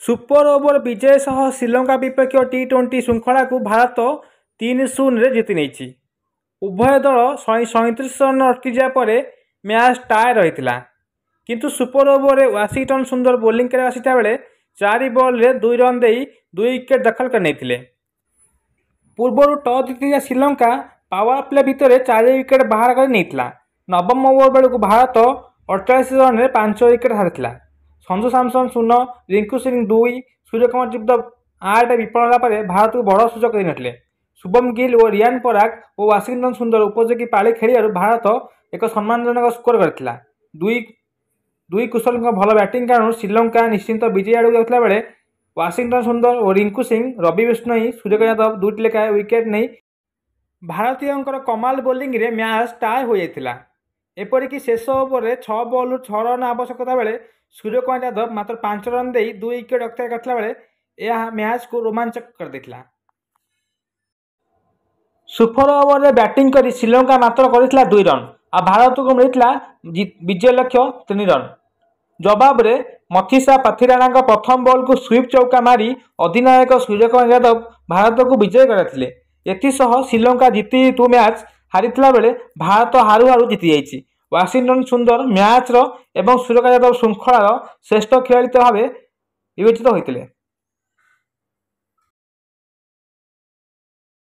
Super over विजय सह श्रीलंका विपक्ष टी20 श्रृंखला को भारत 3-0 जीति नहीं। उभय दल 37 रन अटकी जाए मैच टाए रही किंतु सुपर ओवर वाशिंगटन सुंदर बोलिंग कर आसीता बेले 4 बॉल रे 2 रन दे 2 विकेट दखल कर नहीं। पूर्व टॉस जीति श्रीलंका पावर प्ले भितर 4 विकेट बाहर कर नहीं। नवम ओवर बेलू भारत 48 रन में 5 विकेट हारी। संजू सैमसन 0, रिंकू सिंह 2, सूर्यकुमार यादव 8 विफल होगा भारत को बड़ सुजोग देते। शुभम गिल और रियान पराग और वाशिंगटन सुंदर उपयोगी पाली खेल भारत एक सम्मानजनक स्कोर करथिला। दुई कुशल भल बैटिंग कारण श्रीलंका निश्चिंत विजय आड़ जाता बेले वाशिंगटन सुंदर और रिंकू सिंह, रवि बिश्नोई, सूर्यकुमार यादव 2टी लेखाएं विकेट नहीं भारतीय कमाल बोलिंग रे मैच टाए हो जाता। एपरिक शेष ओवर 6 बॉल 6 रन आवश्यकता बेले सूर्यकुमार यादव मात्र 5 रन दे 2 विकेट रक्षा करता बेले यह मैच को रोमांचक कर देथिला। सुपर ओवर में बैटिंग कर श्रीलंका मात्र कर 2 रन आ भारत को मिलता विजय लक्ष्य 3 रन। जवाब रे मथिसा पाथिराणा प्रथम बॉल को स्वीप चौका मारी अधिनायक सूर्यकुमार यादव भारत को विजय करते। एसह श्रीलंका जीति 2 मैच हारीला बेले भारत हारू हारू जीति जाइए। वाशिंगटन सुंदर मैच एवं सूर्यकुमार यादव श्रृंखलार श्रेष्ठ खेलाड़ी भाव विवेचित होते।